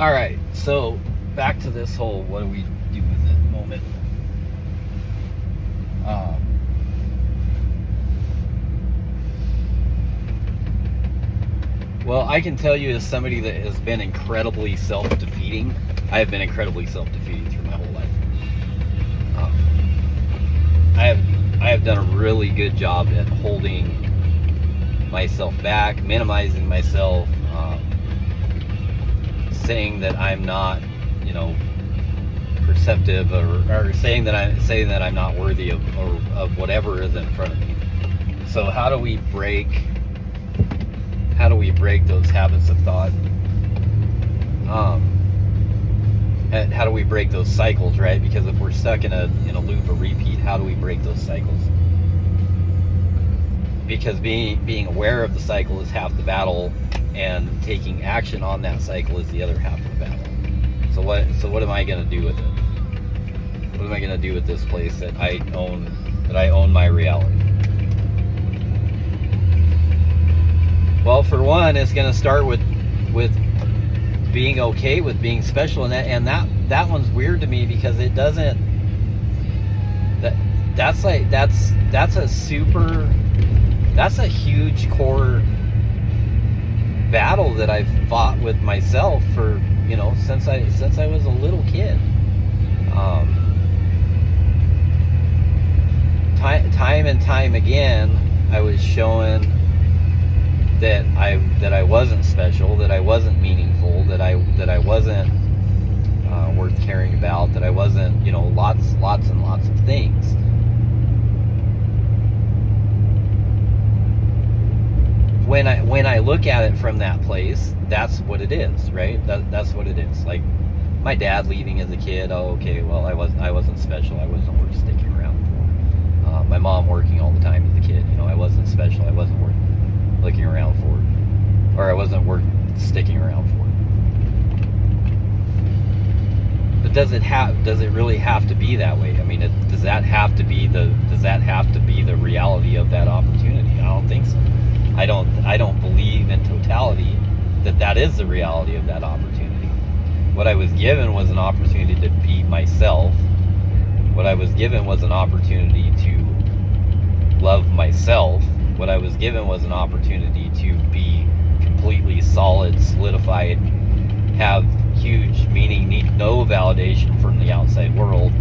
All right, so back to this whole what do we do with it moment. Well, I can tell you as somebody that has been incredibly self-defeating, I have been incredibly self-defeating through my whole life. I have done a really good job at holding myself back, minimizing myself, saying that I'm not, perceptive, or saying that I'm not worthy of whatever is in front of me. So how do we break those habits of thought? And how do we break those cycles, right? Because if we're stuck in a loop, a repeat, how do we break those cycles? Because being aware of the cycle is half the battle, and taking action on that cycle is the other half of the battle. So what am I going to do with it? What am I going to do with this place that I own my reality? Well, for one, it's going to start with being okay with being special, and that one's weird to me because it doesn't. That's a huge core battle that I've fought with myself for since I was a little kid. Time and time again, I was showing that I wasn't special, that I wasn't meaningful, that I wasn't worth caring about, that I wasn't lots and lots of things. When I look at it from that place, that's what it is, right? That's what it is. Like my dad leaving as a kid. Oh, okay. Well, I wasn't special. I wasn't worth sticking around for. My mom working all the time as a kid. I wasn't special. I wasn't worth looking around for, or I wasn't worth sticking around for. But does it really have to be that way? I mean, does that have to be the reality of that opportunity? I don't think so. I don't believe in totality that is the reality of that opportunity. What I was given was an opportunity to be myself. What I was given was an opportunity to love myself. What I was given was an opportunity to be completely solid, solidified, have huge meaning, need no validation from the outside world,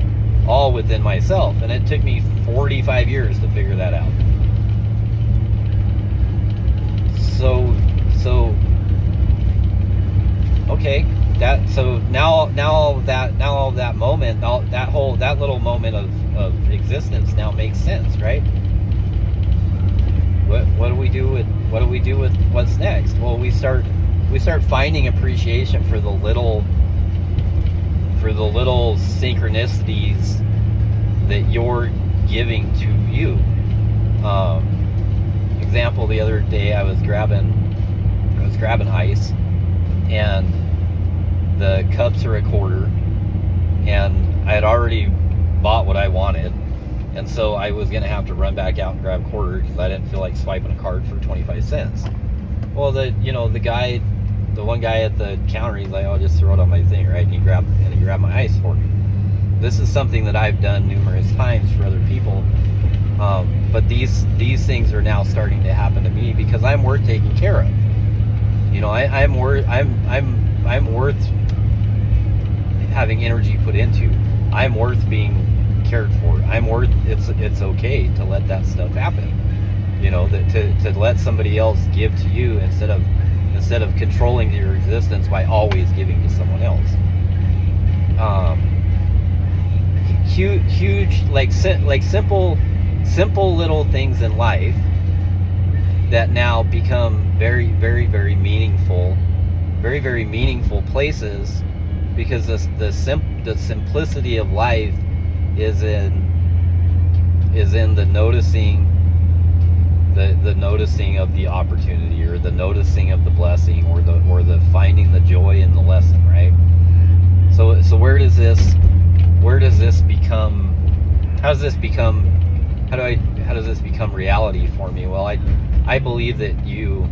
all within myself. And it took me 45 years to figure that out. So okay, now all that moment, that little moment of existence now makes sense, right? What do we do with what's next? Well, we start finding appreciation for the little synchronicities that you're giving to you. Example, the other day I was grabbing ice, and the cups are $0.25, and I had already bought what I wanted, and so I was gonna have to run back out and grab $0.25 because I didn't feel like swiping a card for 25 cents. Well, the one guy at the counter, he's like, "Oh, just throw it on my thing," right? And he grabbed my ice for me. This is something that I've done numerous times for other people. But these things are now starting to happen to me because I'm worth taking care of. I'm worth having energy put into. I'm worth being cared for. It's okay to let that stuff happen. To let somebody else give to you instead of controlling your existence by always giving to someone else. Huge simple little things in life that now become very, very, very meaningful, very, very meaningful places, because the simplicity of life is in the noticing, the noticing of the opportunity, or the noticing of the blessing, or the finding the joy in the lesson, right? So where does this become? How does this become reality for me? Well, I believe that you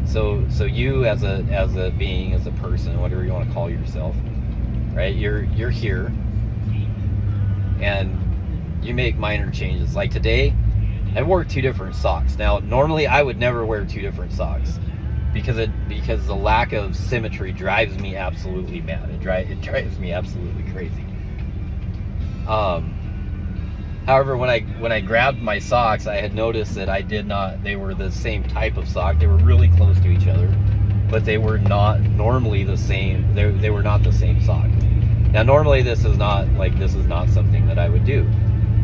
So you as a being, as a person, whatever you want to call yourself, right? You're here, and you make minor changes. Like today, I wore 2 different socks. Now, normally I would never wear 2 different socks because the lack of symmetry drives me absolutely mad. It drives me absolutely crazy. However, when I grabbed my socks, I had noticed that they were the same type of sock. They were really close to each other, but they were not normally the same. They were not the same sock. Now, normally this is not something that I would do,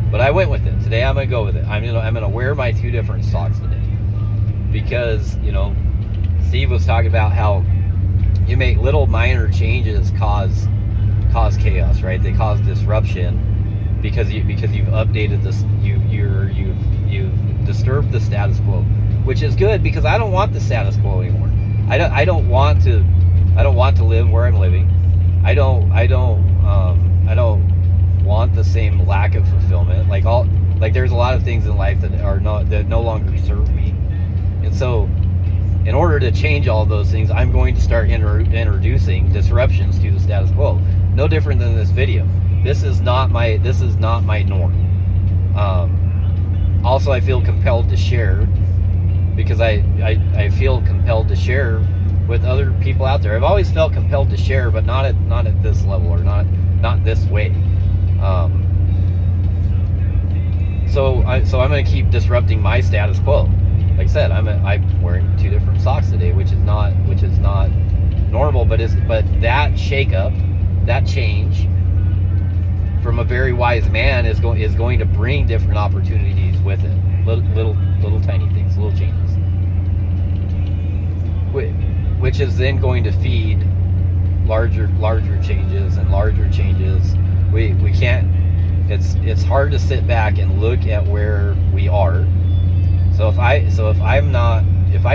but I went with it. Today I'm gonna go with it. I'm gonna wear my 2 different socks today because, Steve was talking about how you make little minor changes cause chaos, right? They cause disruption because you've updated this, you've disturbed the status quo, which is good because I don't want the status quo anymore. I don't want to live where I'm living. I don't want the same lack of fulfillment. Like there's a lot of things in life that no longer serve me, and so in order to change all of those things, I'm going to start introducing disruptions to the status quo. No different than this video. This is not my norm. Also, I feel compelled to share because I feel compelled to share with other people out there. I've always felt compelled to share, but not at this level, or not this way. So I'm going to keep disrupting my status quo. Like I said, I'm wearing 2 different socks today, which is not normal, but that shakeup, that change from a very wise man is going to bring different opportunities with it. Little tiny things, little changes, which is then going to feed larger changes and larger changes. We can't. It's hard to sit back and look at where we are. So if I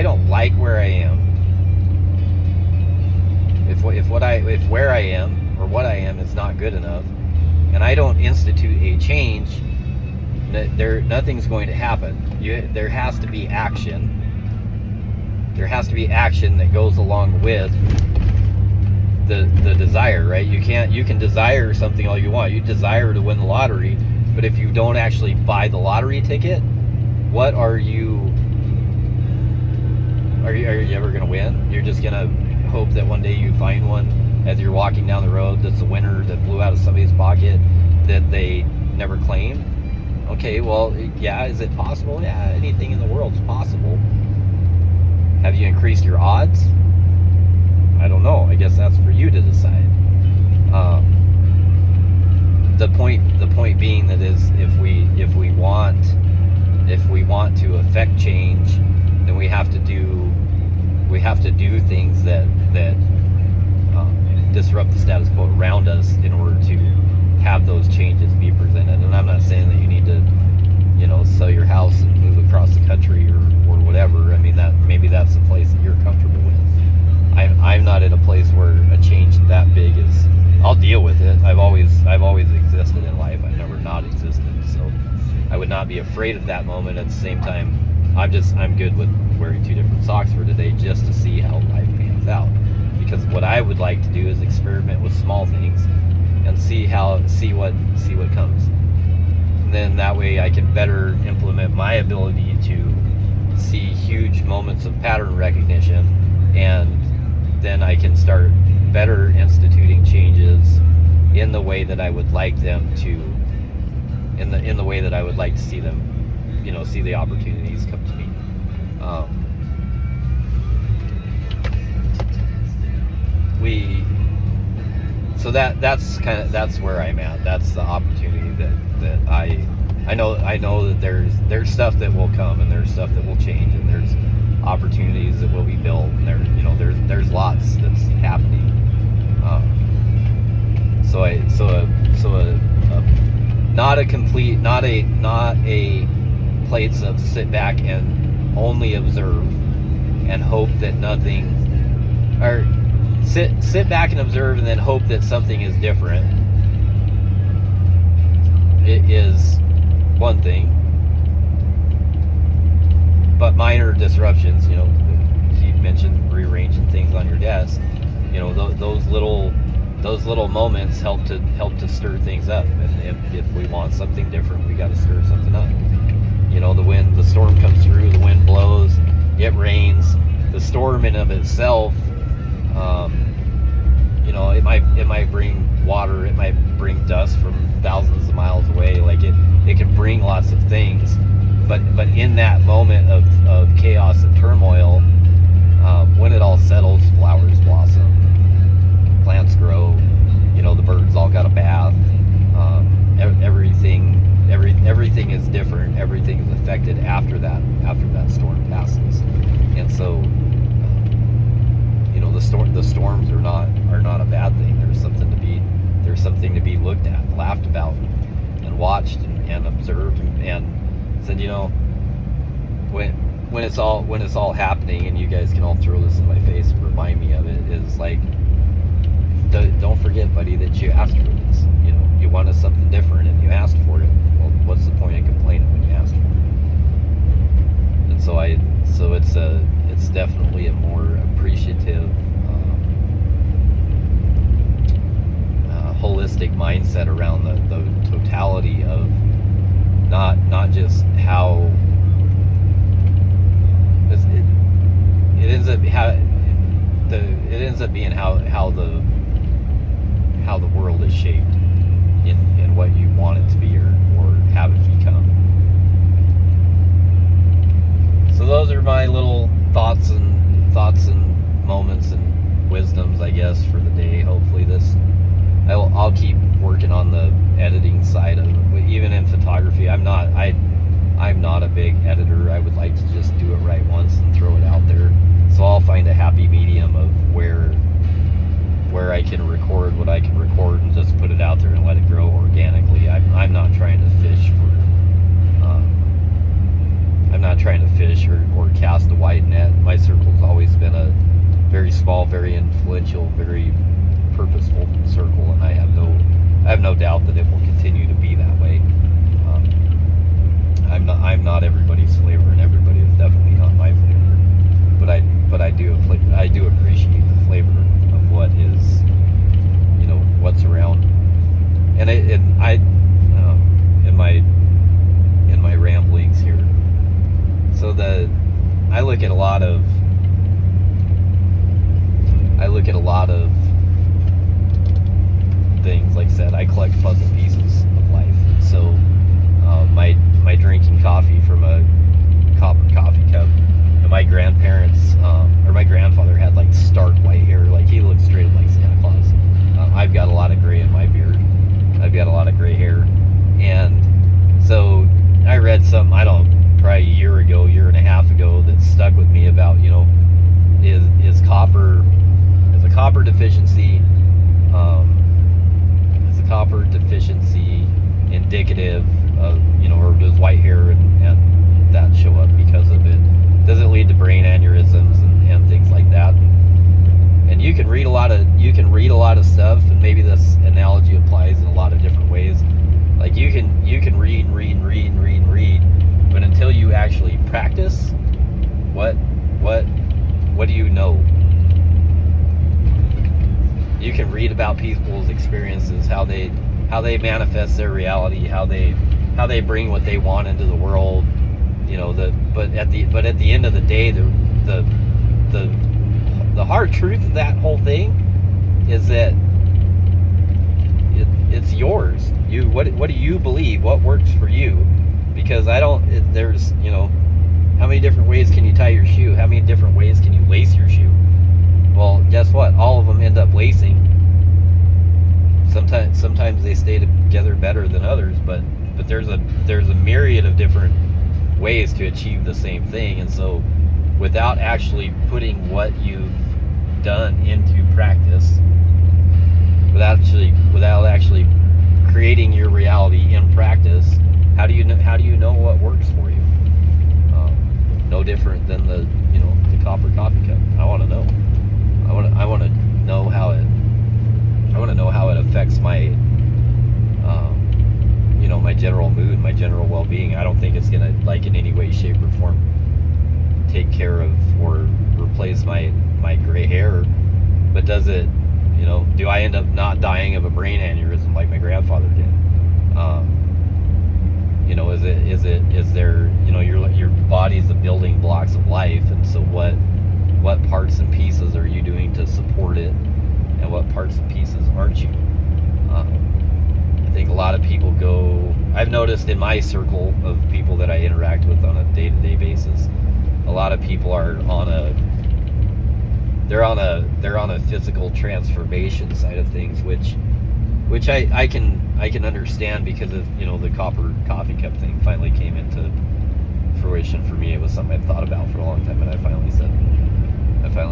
don't like where I am, if where I am or what I am is not good enough, and I don't institute a change, nothing's going to happen. There has to be action. There has to be action that goes along with the desire, right? You can desire something all you want. You desire to win the lottery, but if you don't actually buy the lottery ticket, what are you ever going to win? You're just going to hope that one day you find one as you're walking down the road that's a winner that blew out of somebody's pocket that they never claimed. Okay, well, yeah, is it possible? Yeah, anything in the world is possible. Have you increased your odds? I don't know. I guess that's for you to decide. The point being that is, if we want to affect change, then we have to do things that disrupt the status quo around us in order to have those changes be presented. And I'm not saying that you need to, sell your house and move across the country or whatever. I mean, that maybe that's the place that you're comfortable with. I'm not in a place where a change that big is. I'll deal with it. I've always existed in life. I've never not existed. So I would not be afraid of that moment. At the same time, I'm good with wearing 2 different socks for today just to see how life pans out. Because what I would like to do is experiment with small things and see what comes. And then that way I can better implement my ability to see huge moments of pattern recognition, and then I can start better instituting changes in the way that I would like them to, in the way that I would like to see them, see the opportunities come to me. So that's where I'm at. That's the opportunity that I know that there's stuff that will come, and there's stuff that will change, and there's opportunities that will be built, and there's lots that's happening. Not a place of sit back and only observe and hope that nothing, or sit back and observe and then hope that something is different. It is one thing, but minor disruptions, you mentioned rearranging things on your desk. You know, those little moments help to stir things up. And if we want something different, we got to stir something up. You know, the storm comes through, the wind blows, it rains. The storm in of itself, you know, it might bring water, it might bring dust from thousands of miles away. Like it can bring lots of things, but in that moment of chaos and turmoil, when it all settles, flowers blossom, plants grow, you know, the birds all got a bath. Everything is different. Everything is affected after that storm passes. And so, you know, the storms are not a bad thing. There's something to be looked at, laughed about, and watched and observed, and said, you know, when it's all happening, and you guys can all throw this in my face and remind me of it, is like, don't forget, buddy, that you asked for this. You know, you wanted something different and you asked for it. Well, what's the point of complaining when you asked for it? And so it's definitely a more appreciative, holistic mindset around the totality of not just how it ends up being how the world is shaped in what you want it to be or have it become. So those are my little thoughts and moments and wisdoms, I guess, for the day. Hopefully I'll keep working on the editing side of it. Even in photography, I'm not a big editor. I would like to just do it right once and throw it out there. So I'll find a happy medium of where I can record what I can record and just put it out there and let it grow organically. I'm not trying to fish or cast a wide net. My circle's always been a very small, very influential, very purposeful circle, and I have no doubt that it will continue to be that way. I'm not everybody's flavor, and everybody is definitely not my flavor. But I do appreciate the flavor of what is, you know, what's around. And I in my ramblings here. So I look at a lot of things. Like I said, I collect puzzle pieces of life. So my drinking coffee from a copper coffee cup, and my grandparents or my grandfather had like stark white hair. Like, he looked straight up like Santa Claus. I've got a lot of gray in my beard. I've got a lot of gray hair. And so I read something, probably a year and a half ago, that stuck with me about, you know, is a copper deficiency indicative of, you know, or does white hair and that show up because of it? Does it lead to brain aneurysms and things like that? And you can read a lot of stuff, and maybe this analogy applies in a lot of different ways. Like, you can read, but until you actually practice, what do you know? You can read about people's experiences, how they manifest their reality, how they bring what they want into the world, you know. But at the end of the day, the hard truth of that whole thing is that it's yours. What do you believe? What works for you? Because there's, you know, how many different ways can you tie your shoe? How many different ways can you lace your shoe? Well, guess what? All of them end up lacing. Sometimes they stay together better than others, but there's a myriad of different ways to achieve the same thing. And so, without actually putting what you've done into practice, without actually creating your reality in practice, how do you know what works for you? No different than the copper coffee cup. I want to know. I want to know how it affects my my general mood, my general well-being. I don't think it's gonna, like, in any way, shape, or form take care of or replace my gray hair, but does it, do I end up not dying of a brain aneurysm like my grandfather did? Is there, your body's the building blocks of life, and so what parts and pieces are you doing to support it, and what parts and pieces aren't you? I think a lot of people I've noticed in my circle of people that I interact with on a day-to-day basis, a lot of people are on a physical transformation side of things, which I can understand, because of, the copper coffee cup thing finally came into fruition for me. It was something I'd thought about for a long time, and I finally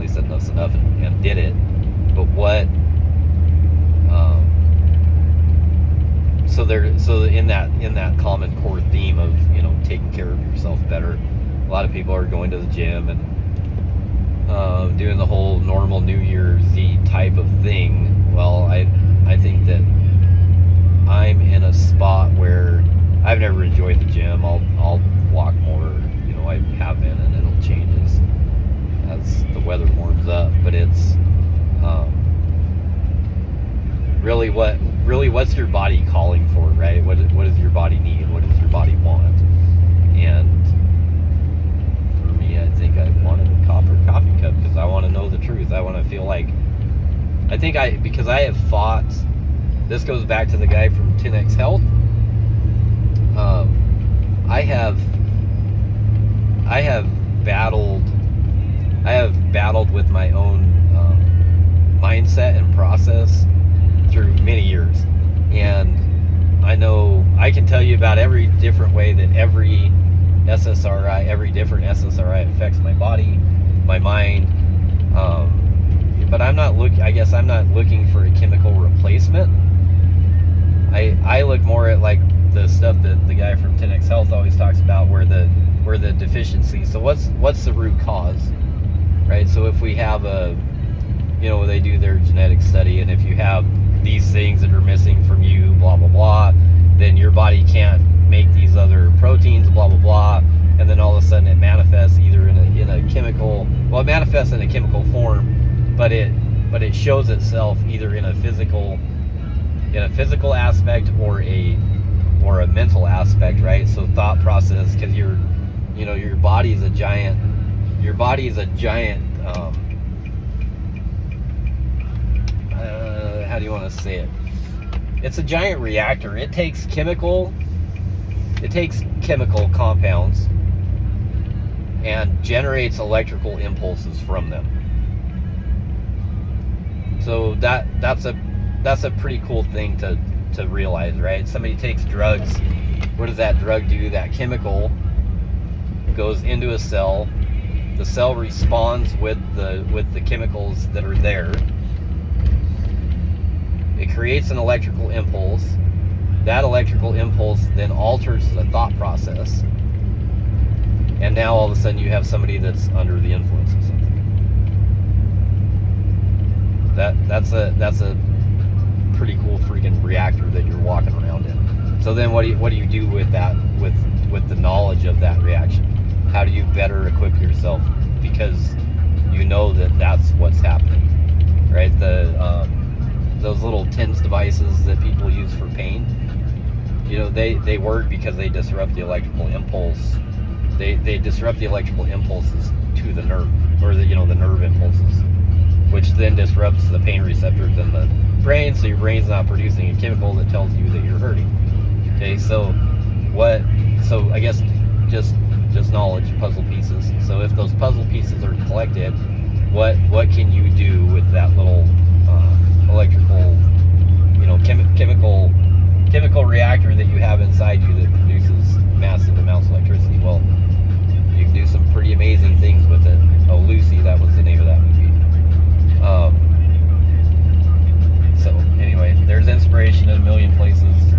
said enough's enough, and did it. But what so in that common core theme of taking care of yourself better, a lot of people are going to the gym and doing the whole normal New Year's Eve type of thing. Well, I think that I'm in a spot where I've never enjoyed the gym. I'll walk more, I have been, and it'll change as the weather warms up. But it's really what's your body calling for, right? What does your body need? What does your body want? And for me, I think I wanted a copper coffee cup because I want to know the truth. I want to feel like, because I have fought. This goes back to the guy from 10X Health. I have battled with my own mindset and process through many years, and I can tell you about every different way that every different SSRI affects my body, my mind. But I'm not looking for a chemical replacement. I look more at like the stuff that the guy from 10X Health always talks about, where the deficiency. So what's the root cause, right? So if we have they do their genetic study, and if you have these things that are missing from you, blah blah blah, then your body can't make these other proteins, blah blah blah, and then all of a sudden it manifests either in a chemical. Well, it manifests in a chemical form, but it shows itself either in a physical aspect or a mental aspect, right? So thought process, because your body is a giant how do you want to say it? It's a giant reactor. It takes chemical compounds and generates electrical impulses from them. So that's a pretty cool thing to realize, right? Somebody takes drugs. What does that drug do? That chemical goes into a cell. The cell responds with the chemicals that are there. It creates an electrical impulse. That electrical impulse then alters the thought process. And now all of a sudden you have somebody that's under the influence of something. That's a pretty cool freaking reactor that you're walking around in. So then what do you do with that, with the knowledge of that reaction? How do you better equip yourself? Because you know that that's what's happening, right? Those little TENS devices that people use for pain, they work because they disrupt the electrical impulse. They disrupt the electrical impulses to the nerve, or the nerve impulses, which then disrupts the pain receptors in the brain, so your brain's not producing a chemical that tells you that you're hurting. Okay, so I guess just knowledge, puzzle pieces. So if those puzzle pieces are collected, what can you do with that little electrical, chemical reactor that you have inside you that produces massive amounts of electricity? Well, you can do some pretty amazing things with it. Oh, Lucy, that was the name of that movie. So anyway, there's inspiration in a million places.